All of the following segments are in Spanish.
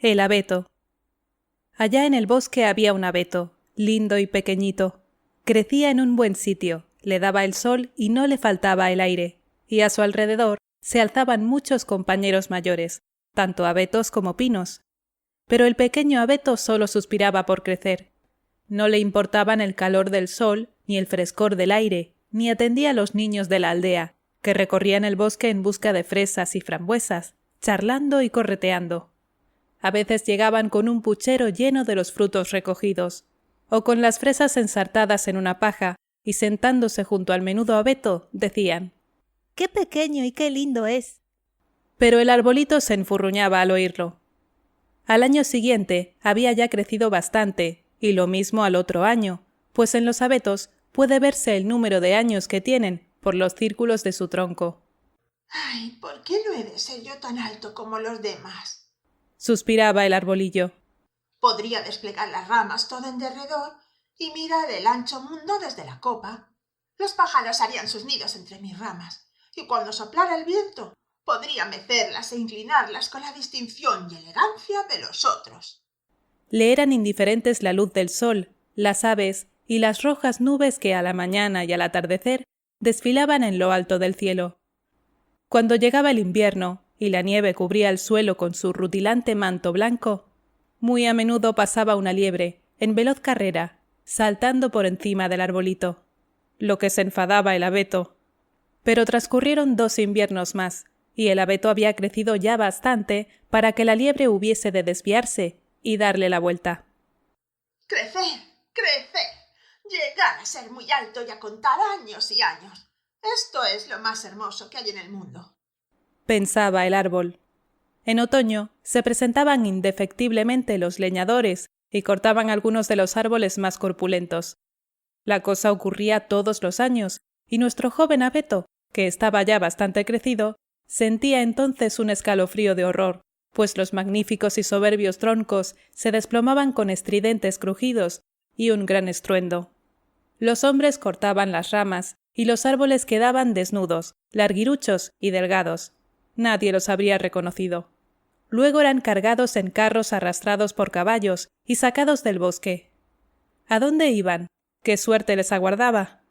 El abeto. Allá en el bosque había un abeto, lindo y pequeñito. Crecía en un buen sitio, le daba el sol y no le faltaba el aire, y a su alrededor se alzaban muchos compañeros mayores, tanto abetos como pinos. Pero el pequeño abeto solo suspiraba por crecer. No le importaban el calor del sol, ni el frescor del aire, ni atendía a los niños de la aldea, que recorrían el bosque en busca de fresas y frambuesas, charlando y correteando. A veces llegaban con un puchero lleno de los frutos recogidos, o con las fresas ensartadas en una paja, y sentándose junto al menudo abeto, decían: «¡Qué pequeño y qué lindo es!». Pero el arbolito se enfurruñaba al oírlo. Al año siguiente había ya crecido bastante, y lo mismo al otro año, pues en los abetos puede verse el número de años que tienen por los círculos de su tronco. «Ay, ¿por qué no he de ser yo tan alto como los demás?», suspiraba el arbolillo. «Podría desplegar las ramas todo en derredor y mirar el ancho mundo desde la copa. Los pájaros harían sus nidos entre mis ramas, y cuando soplara el viento podría mecerlas e inclinarlas con la distinción y elegancia de los otros». Le eran indiferentes la luz del sol, las aves y las rojas nubes que a la mañana y al atardecer desfilaban en lo alto del cielo. Cuando llegaba el invierno y la nieve cubría el suelo con su rutilante manto blanco, muy a menudo pasaba una liebre, en veloz carrera, saltando por encima del arbolito, lo que se enfadaba el abeto. Pero transcurrieron 2 inviernos más, y el abeto había crecido ya bastante para que la liebre hubiese de desviarse y darle la vuelta. «Crecer, crecer, llegar a ser muy alto y a contar años y años. Esto es lo más hermoso que hay en el mundo», pensaba el árbol. En otoño se presentaban indefectiblemente los leñadores y cortaban algunos de los árboles más corpulentos. La cosa ocurría todos los años, y nuestro joven abeto, que estaba ya bastante crecido, sentía entonces un escalofrío de horror, pues los magníficos y soberbios troncos se desplomaban con estridentes crujidos y un gran estruendo. Los hombres cortaban las ramas, y los árboles quedaban desnudos, larguiruchos y delgados. Nadie los habría reconocido. Luego eran cargados en carros arrastrados por caballos y sacados del bosque. ¿A dónde iban? ¿Qué suerte les aguardaba?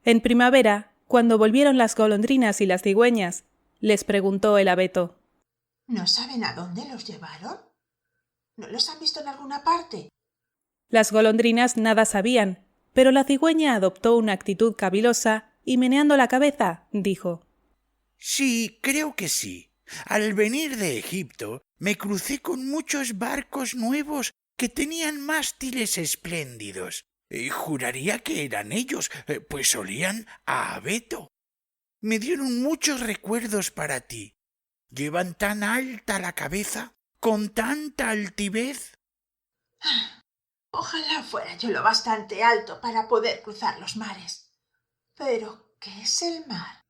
En primavera, cuando volvieron las golondrinas y las cigüeñas, les preguntó el abeto: «¿No saben a dónde los llevaron? ¿No los han visto en alguna parte?». Las golondrinas nada sabían, pero la cigüeña adoptó una actitud cavilosa y, meneando la cabeza, dijo: «Sí, creo que sí. Al venir de Egipto me crucé con muchos barcos nuevos que tenían mástiles espléndidos. Juraría que eran ellos, pues olían a abeto. Me dieron muchos recuerdos para ti. Llevan tan alta la cabeza, con tanta altivez». «Ojalá fuera yo lo bastante alto para poder cruzar los mares. Pero, ¿qué es el mar?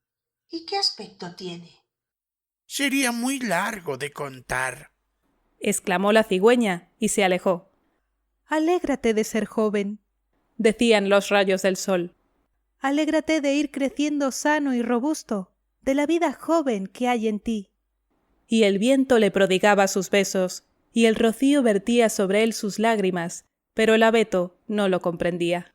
¿Y qué aspecto tiene?». «Sería muy largo de contar», exclamó la cigüeña y se alejó. «Alégrate de ser joven», decían los rayos del sol. «Alégrate de ir creciendo sano y robusto, de la vida joven que hay en ti». Y el viento le prodigaba sus besos, y el rocío vertía sobre él sus lágrimas, pero el abeto no lo comprendía.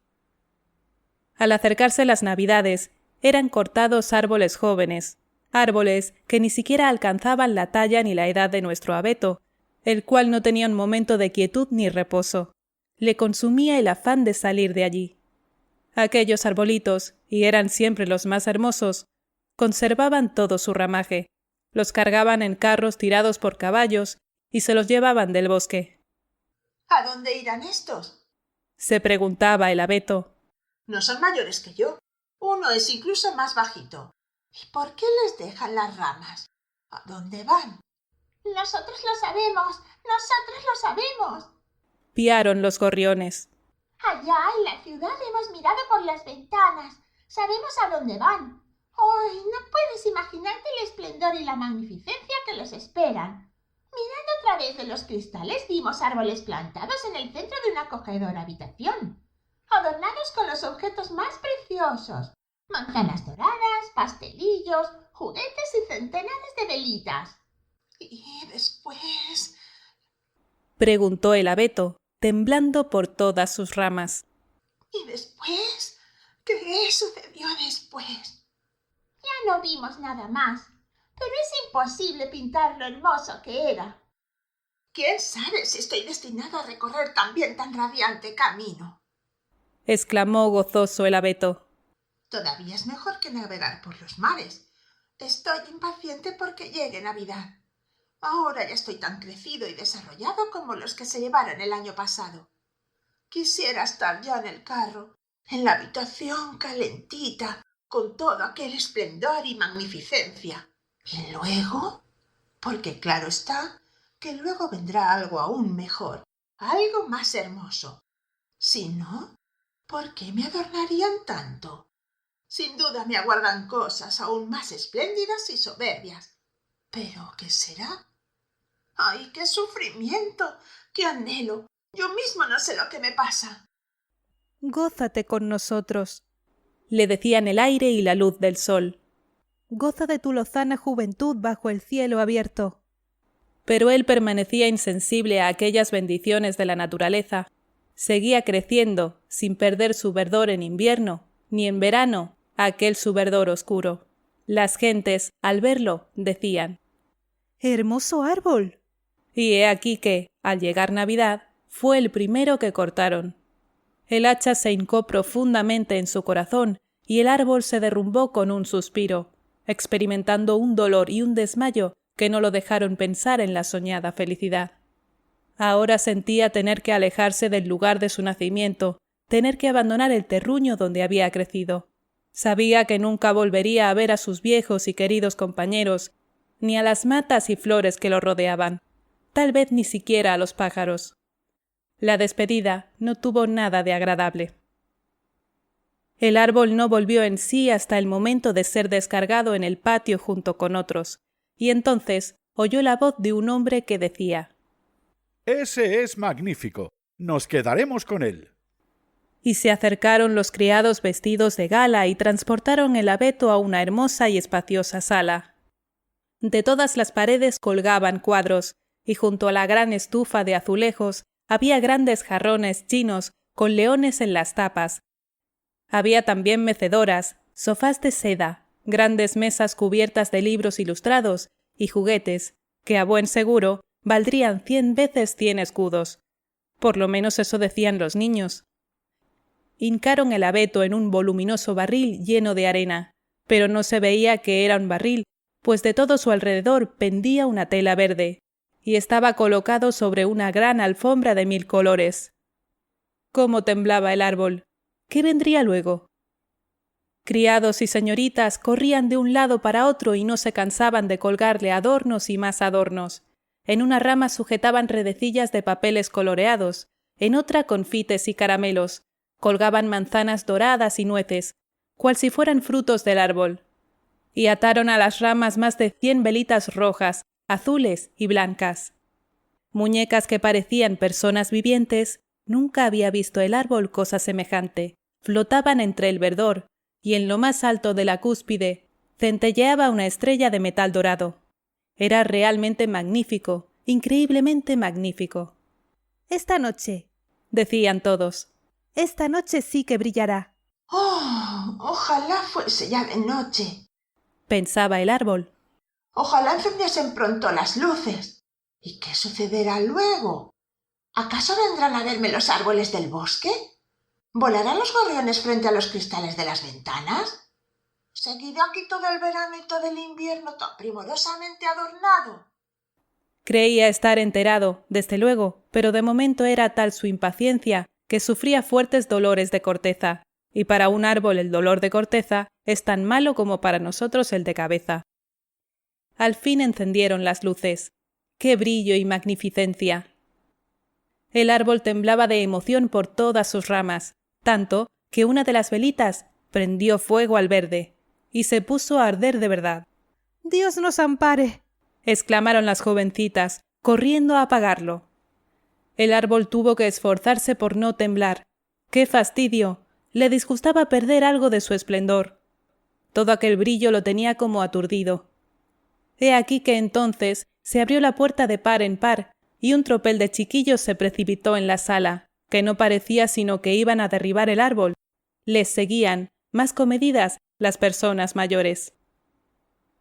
Al acercarse las Navidades, eran cortados árboles jóvenes, árboles que ni siquiera alcanzaban la talla ni la edad de nuestro abeto, el cual no tenía un momento de quietud ni reposo. Le consumía el afán de salir de allí. Aquellos arbolitos, y eran siempre los más hermosos, conservaban todo su ramaje, los cargaban en carros tirados por caballos y se los llevaban del bosque. «¿A dónde irán estos?», se preguntaba el abeto. «No son mayores que yo. Uno es incluso más bajito. ¿Y por qué les dejan las ramas? ¿A dónde van?». «Nosotros lo sabemos, nosotros lo sabemos», piaron los gorriones. «Allá en la ciudad hemos mirado por las ventanas. Sabemos a dónde van. ¡Ay, no puedes imaginarte el esplendor y la magnificencia que les esperan! Mirando a través de los cristales vimos árboles plantados en el centro de una acogedora habitación, adornados con los objetos más preciosos: manzanas doradas, pastelillos, juguetes y centenares de velitas. Y después preguntó el abeto, temblando por todas sus ramas. ¿Y después? ¿Qué sucedió después? Ya no vimos nada más, pero es imposible pintar lo hermoso que era. ¿Quién sabe si estoy destinado a recorrer también tan radiante camino? Exclamó gozoso el abeto. Todavía es mejor que navegar por los mares. Estoy impaciente porque llegue Navidad. Ahora ya estoy tan crecido y desarrollado como los que se llevaron el año pasado. Quisiera estar ya en el carro, en la habitación calentita, con todo aquel esplendor y magnificencia. ¿Y luego? Porque claro está que luego vendrá algo aún mejor, algo más hermoso. Si no, ¿por qué me adornarían tanto? Sin duda me aguardan cosas aún más espléndidas y soberbias. ¿Pero qué será? ¡Ay, qué sufrimiento! ¡Qué anhelo! Yo mismo no sé lo que me pasa. Gózate con nosotros, le decían el aire y la luz del sol. Goza de tu lozana juventud bajo el cielo abierto. Pero él permanecía insensible a aquellas bendiciones de la naturaleza. Seguía creciendo, sin perder su verdor en invierno, ni en verano aquel su verdor oscuro. Las gentes, al verlo, decían: «¡Hermoso árbol!». Y he aquí que, al llegar Navidad, fue el primero que cortaron. El hacha se hincó profundamente en su corazón y el árbol se derrumbó con un suspiro, experimentando un dolor y un desmayo que no lo dejaron pensar en la soñada felicidad. Ahora sentía tener que alejarse del lugar de su nacimiento, tener que abandonar el terruño donde había crecido. Sabía que nunca volvería a ver a sus viejos y queridos compañeros, ni a las matas y flores que lo rodeaban, tal vez ni siquiera a los pájaros. La despedida no tuvo nada de agradable. El árbol no volvió en sí hasta el momento de ser descargado en el patio junto con otros, y entonces oyó la voz de un hombre que decía: «Ese es magnífico. Nos quedaremos con él». Y se acercaron los criados vestidos de gala y transportaron el abeto a una hermosa y espaciosa sala. De todas las paredes colgaban cuadros, y junto a la gran estufa de azulejos había grandes jarrones chinos con leones en las tapas. Había también mecedoras, sofás de seda, grandes mesas cubiertas de libros ilustrados y juguetes que, a buen seguro, valdrían 100 veces 100 escudos. Por lo menos eso decían los niños. Hincaron el abeto en un voluminoso barril lleno de arena, pero no se veía que era un barril, pues de todo su alrededor pendía una tela verde, y estaba colocado sobre una gran alfombra de 1000 colores. ¿Cómo temblaba el árbol? ¿Qué vendría luego? Criados y señoritas corrían de un lado para otro y no se cansaban de colgarle adornos y más adornos. En una rama sujetaban redecillas de papeles coloreados, en otra confites y caramelos, colgaban manzanas doradas y nueces, cual si fueran frutos del árbol, y ataron a las ramas más de 100 velitas rojas, azules y blancas. Muñecas que parecían personas vivientes, nunca había visto el árbol cosa semejante, flotaban entre el verdor, y en lo más alto de la cúspide centelleaba una estrella de metal dorado. Era realmente magnífico, increíblemente magnífico. «Esta noche», decían todos, «esta noche sí que brillará». ¡Oh! Ojalá fuese ya de noche, pensaba el árbol. Ojalá encendiesen pronto las luces. ¿Y qué sucederá luego? ¿Acaso vendrán a verme los árboles del bosque? ¿Volarán los gorriones frente a los cristales de las ventanas? ¿Seguiré aquí todo el verano y todo el invierno tan primorosamente adornado? Creía estar enterado, desde luego, pero de momento era tal su impaciencia que sufría fuertes dolores de corteza, y para un árbol el dolor de corteza es tan malo como para nosotros el de cabeza. Al fin encendieron las luces. ¡Qué brillo y magnificencia! El árbol temblaba de emoción por todas sus ramas, tanto que una de las velitas prendió fuego al verde, y se puso a arder de verdad. «¡Dios nos ampare!», exclamaron las jovencitas, corriendo a apagarlo. El árbol tuvo que esforzarse por no temblar. ¡Qué fastidio! Le disgustaba perder algo de su esplendor. Todo aquel brillo lo tenía como aturdido. He aquí que entonces se abrió la puerta de par en par, y un tropel de chiquillos se precipitó en la sala, que no parecía sino que iban a derribar el árbol. Les seguían, más comedidas, las personas mayores.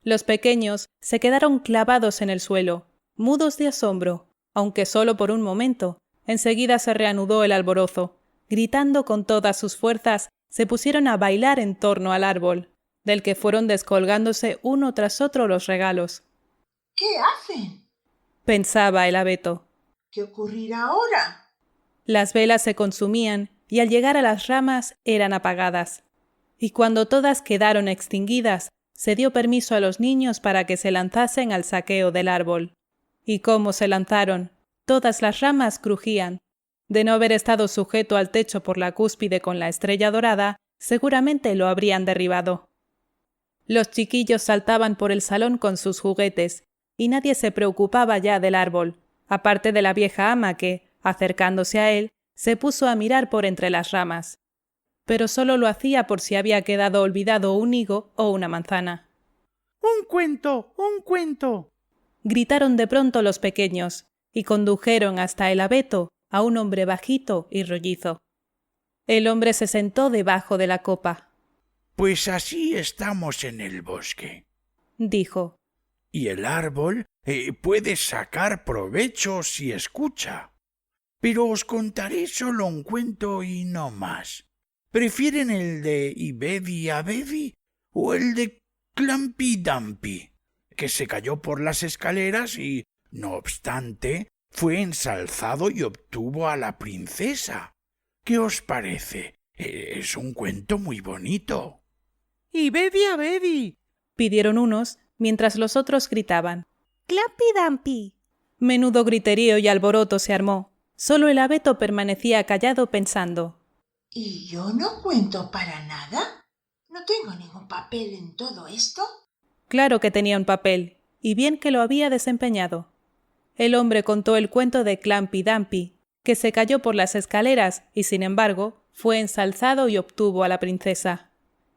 Los pequeños se quedaron clavados en el suelo, mudos de asombro, aunque solo por un momento. Enseguida se reanudó el alborozo. Gritando con todas sus fuerzas, se pusieron a bailar en torno al árbol, del que fueron descolgándose uno tras otro los regalos. ¿Qué hacen? Pensaba el abeto. ¿Qué ocurrirá ahora? Las velas se consumían y al llegar a las ramas eran apagadas. Y cuando todas quedaron extinguidas, se dio permiso a los niños para que se lanzasen al saqueo del árbol. Y cómo se lanzaron, todas las ramas crujían. De no haber estado sujeto al techo por la cúspide con la estrella dorada, seguramente lo habrían derribado. Los chiquillos saltaban por el salón con sus juguetes, y nadie se preocupaba ya del árbol, aparte de la vieja ama que, acercándose a él, se puso a mirar por entre las ramas. Pero solo lo hacía por si había quedado olvidado un higo o una manzana. ¡Un cuento! ¡Un cuento! Gritaron de pronto los pequeños, y condujeron hasta el abeto a un hombre bajito y rollizo. El hombre se sentó debajo de la copa. Pues así estamos en el bosque, dijo. Y el árbol puede sacar provecho si escucha. Pero os contaré solo un cuento y no más. ¿Prefieren el de Ibedi Abedi o el de Clampy Dumpy, que se cayó por las escaleras y, no obstante, fue ensalzado y obtuvo a la princesa? ¿Qué os parece? Es un cuento muy bonito. ¡Ibedi Abedi! Pidieron unos, mientras los otros gritaban. ¡Clampy Dumpy! Menudo griterío y alboroto se armó. Solo el abeto permanecía callado pensando. ¿Y yo no cuento para nada? ¿No tengo ningún papel en todo esto? Claro que tenía un papel, y bien que lo había desempeñado. El hombre contó el cuento de Clampy Dumpy, que se cayó por las escaleras y, sin embargo, fue ensalzado y obtuvo a la princesa.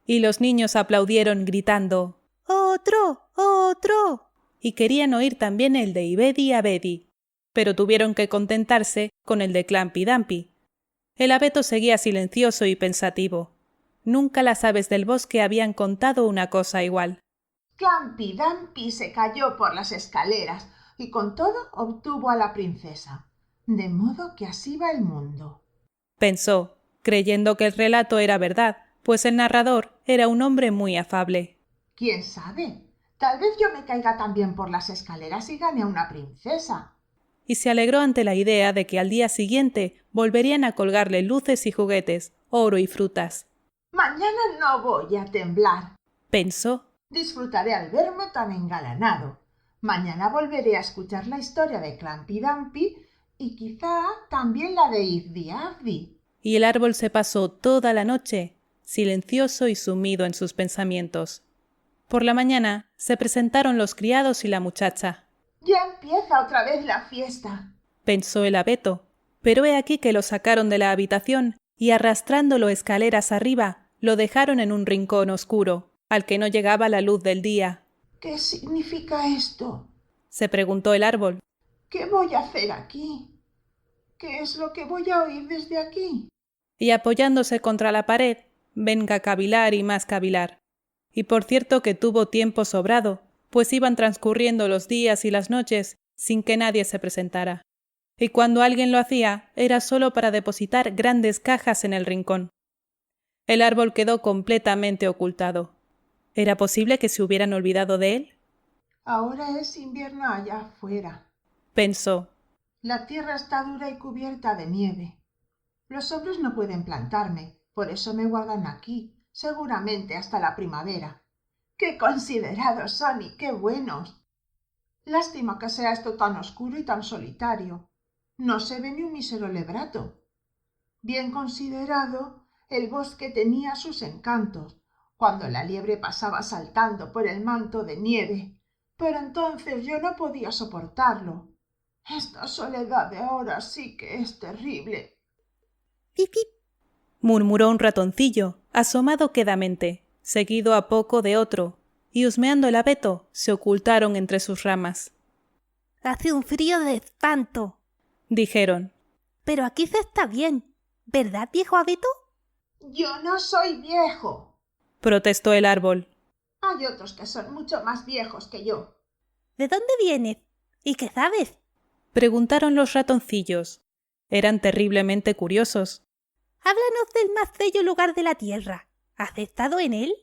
Y los niños aplaudieron gritando ¡Otro! ¡Otro! Y querían oír también el de Ibedi Abedi, pero tuvieron que contentarse con el de Clampy Dumpy. El abeto seguía silencioso y pensativo. Nunca las aves del bosque habían contado una cosa igual. Clampy Dumpy se cayó por las escaleras y con todo obtuvo a la princesa. De modo que así va el mundo. Pensó, creyendo que el relato era verdad, pues el narrador era un hombre muy afable. ¿Quién sabe? Tal vez yo me caiga también por las escaleras y gane a una princesa. Y se alegró ante la idea de que al día siguiente volverían a colgarle luces y juguetes, oro y frutas. Mañana no voy a temblar, pensó. Disfrutaré al verme tan engalanado. Mañana volveré a escuchar la historia de Clampy Dumpy y quizá también la de Ibedi Abedi. Y el árbol se pasó toda la noche, silencioso y sumido en sus pensamientos. Por la mañana se presentaron los criados y la muchacha. Ya empieza otra vez la fiesta, pensó el abeto, pero he aquí que lo sacaron de la habitación y arrastrándolo escaleras arriba, lo dejaron en un rincón oscuro, al que no llegaba la luz del día. ¿Qué significa esto? Se preguntó el árbol. ¿Qué voy a hacer aquí? ¿Qué es lo que voy a oír desde aquí? Y apoyándose contra la pared, venga cavilar y más cavilar. Y por cierto que tuvo tiempo sobrado, pues iban transcurriendo los días y las noches sin que nadie se presentara. Y cuando alguien lo hacía, era solo para depositar grandes cajas en el rincón. El árbol quedó completamente ocultado. ¿Era posible que se hubieran olvidado de él? Ahora es invierno allá afuera, pensó. La tierra está dura y cubierta de nieve. Los hombres no pueden plantarme, por eso me guardan aquí, seguramente hasta la primavera. ¡Qué considerados son y qué buenos! Lástima que sea esto tan oscuro y tan solitario. No se ve ni un mísero lebrato. Bien considerado, el bosque tenía sus encantos, cuando la liebre pasaba saltando por el manto de nieve, pero entonces yo no podía soportarlo. Esta soledad de ahora sí que es terrible. ¡Pip, pip! Murmuró un ratoncillo, asomado quedamente, seguido a poco de otro, y husmeando el abeto, se ocultaron entre sus ramas. Hace un frío de espanto, dijeron. pero aquí se está bien, ¿verdad, viejo abeto? Yo no soy viejo. Protestó el árbol. Hay otros que son mucho más viejos que yo. ¿De dónde vienes? ¿Y qué sabes? Preguntaron los ratoncillos. Eran terriblemente curiosos. Háblanos del más bello lugar de la tierra. ¿Has estado en él?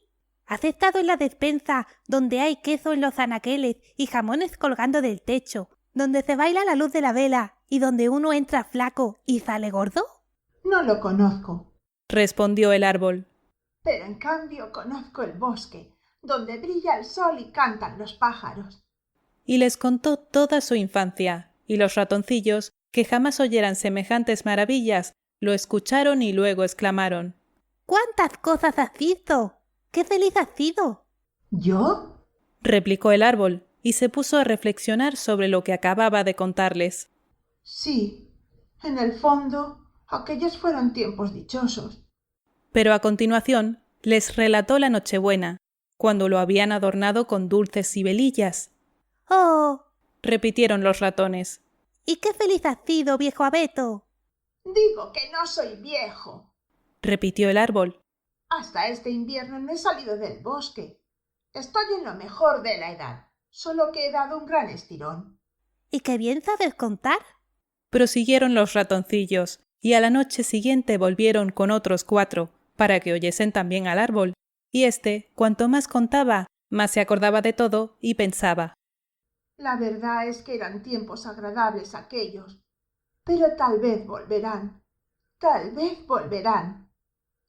¿Has estado en la despensa donde hay queso en los anaqueles y jamones colgando del techo, donde se baila la luz de la vela y donde uno entra flaco y sale gordo? No lo conozco, Respondió el árbol. pero en cambio conozco el bosque, donde brilla el sol y cantan los pájaros. Y les contó toda su infancia, y los ratoncillos, que jamás oyeran semejantes maravillas, lo escucharon y luego exclamaron: ¿Cuántas cosas has visto? ¡Qué feliz has sido! ¿Yo? replicó el árbol, y se puso a reflexionar sobre lo que acababa de contarles. Sí, en el fondo, aquellos fueron tiempos dichosos. Pero a continuación les relató la Nochebuena, cuando lo habían adornado con dulces y velillas. ¡Oh! Repitieron los ratones. ¿Y qué feliz has sido, viejo abeto? Digo que no soy viejo. Repitió el árbol. Hasta este invierno no he salido del bosque. Estoy en lo mejor de la edad, solo que he dado un gran estirón. ¿Y qué bien sabes contar? Prosiguieron los ratoncillos, y a la noche siguiente volvieron con otros 4, para que oyesen también al árbol, y éste, cuanto más contaba, más se acordaba de todo y pensaba: La verdad es que eran tiempos agradables aquellos, pero tal vez volverán. Tal vez volverán.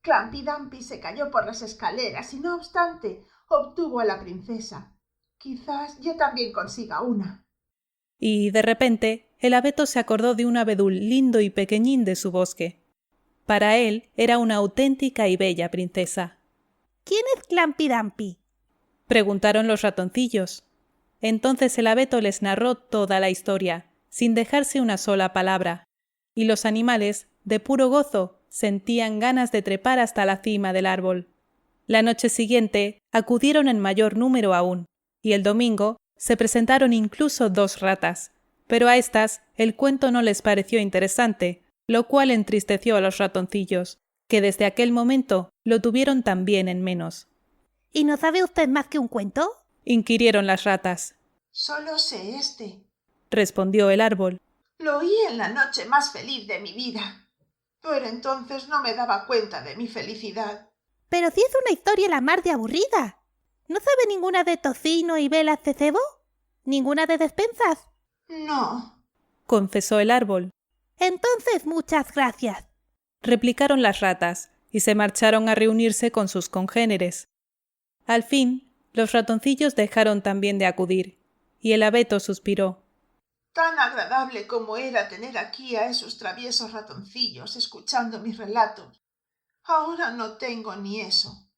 Clampy Dumpy se cayó por las escaleras y no obstante obtuvo a la princesa. Quizás yo también consiga una. Y de repente el abeto se acordó de un abedul lindo y pequeñín de su bosque. Para él era una auténtica y bella princesa. ¿Quién es Clampy Dumpy? Preguntaron los ratoncillos. Entonces el abeto les narró toda la historia, sin dejarse una sola palabra, y los animales, de puro gozo, sentían ganas de trepar hasta la cima del árbol. La noche siguiente acudieron en mayor número aún, y el domingo se presentaron incluso 2 ratas, pero a estas el cuento no les pareció interesante, lo cual entristeció a los ratoncillos, que desde aquel momento lo tuvieron también en menos. ¿Y no sabe usted más que un cuento? Inquirieron las ratas. Solo sé este. Respondió el árbol. Lo oí en la noche más feliz de mi vida. Pero entonces no me daba cuenta de mi felicidad. Pero si es una historia la mar de aburrida. ¿No sabe ninguna de tocino y velas de cebo? ¿Ninguna de despensas? No. Confesó el árbol. Entonces muchas gracias. Replicaron las ratas, y se marcharon a reunirse con sus congéneres. Al fin, los ratoncillos dejaron también de acudir, y el abeto suspiró. Tan agradable como era tener aquí a esos traviesos ratoncillos escuchando mis relatos. Ahora no tengo ni eso.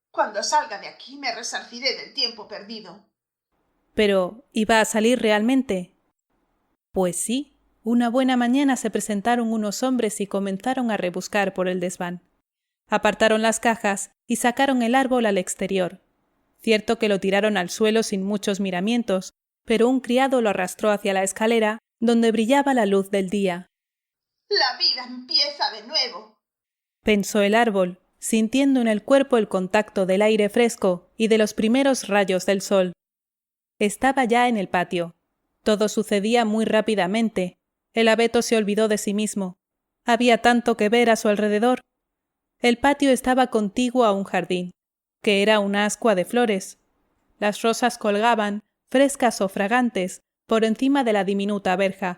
Cuando salga de aquí me resarciré del tiempo perdido. Pero, ¿iba a salir realmente? Pues sí, una buena mañana se presentaron unos hombres y comenzaron a rebuscar por el desván. Apartaron las cajas y sacaron el árbol al exterior. Cierto que lo tiraron al suelo sin muchos miramientos, pero un criado lo arrastró hacia la escalera, donde brillaba la luz del día. La vida empieza de nuevo. Pensó el árbol, sintiendo en el cuerpo el contacto del aire fresco y de los primeros rayos del sol. Estaba ya en el patio. Todo sucedía muy rápidamente. El abeto se olvidó de sí mismo. Había tanto que ver a su alrededor. El patio estaba contiguo a un jardín, que era una ascua de flores. Las rosas colgaban, frescas o fragantes, por encima de la diminuta verja.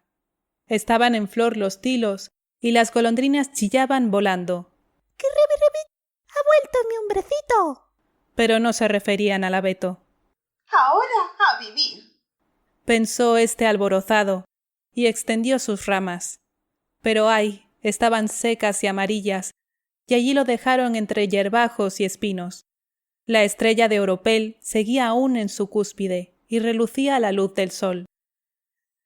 Estaban en flor los tilos, y las golondrinas chillaban volando. ¡Qué rebi! ¡Ha vuelto mi hombrecito! Pero no se referían al abeto. Ahora a vivir. Pensó este alborozado, y extendió sus ramas. Pero ay, estaban secas y amarillas, y allí lo dejaron entre yerbajos y espinos. La estrella de oropel seguía aún en su cúspide, y relucía a la luz del sol.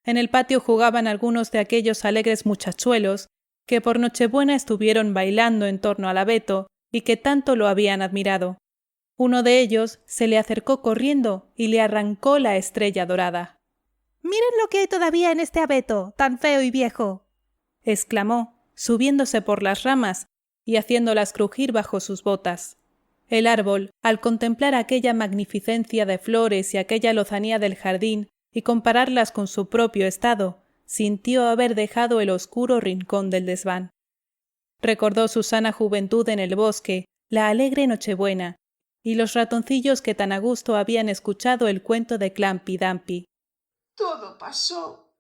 En el patio jugaban algunos de aquellos alegres muchachuelos que por Nochebuena estuvieron bailando en torno al abeto y que tanto lo habían admirado. Uno de ellos se le acercó corriendo y le arrancó la estrella dorada. Miren lo que hay todavía en este abeto, tan feo y viejo. exclamó, subiéndose por las ramas y haciéndolas crujir bajo sus botas. El árbol, al contemplar aquella magnificencia de flores y aquella lozanía del jardín y compararlas con su propio estado, sintió haber dejado el oscuro rincón del desván. Recordó su sana juventud en el bosque, la alegre Nochebuena, y los ratoncillos que tan a gusto habían escuchado el cuento de Clampi Dampi. Todo pasó,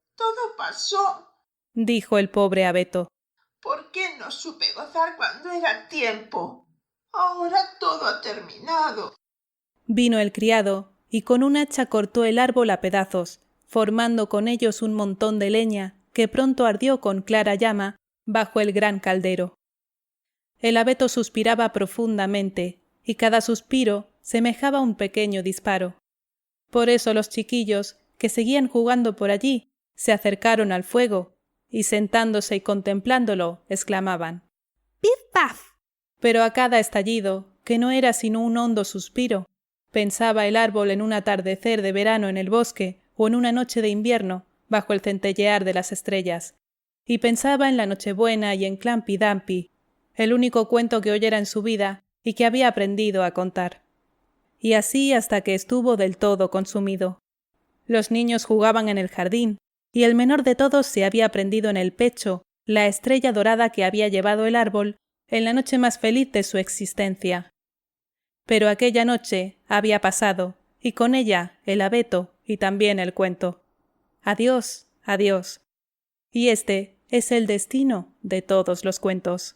dijo el pobre abeto. ¿Por qué no supe gozar cuando era tiempo? Ahora todo ha terminado. Vino el criado y con un hacha cortó el árbol a pedazos, formando con ellos un montón de leña que pronto ardió con clara llama bajo el gran caldero. El abeto suspiraba profundamente y cada suspiro semejaba un pequeño disparo. Por eso los chiquillos, que seguían jugando por allí, se acercaron al fuego y sentándose y contemplándolo, exclamaban: ¡Pif paf! Pero a cada estallido, que no era sino un hondo suspiro, pensaba el árbol en un atardecer de verano en el bosque o en una noche de invierno bajo el centellear de las estrellas, y pensaba en la Nochebuena y en Clampi Dampi, el único cuento que oyera en su vida y que había aprendido a contar. Y así hasta que estuvo del todo consumido. Los niños jugaban en el jardín, y el menor de todos se había prendido en el pecho la estrella dorada que había llevado el árbol en la noche más feliz de su existencia. Pero aquella noche había pasado, y con ella el abeto y también el cuento. Adiós, adiós. Y este es el destino de todos los cuentos.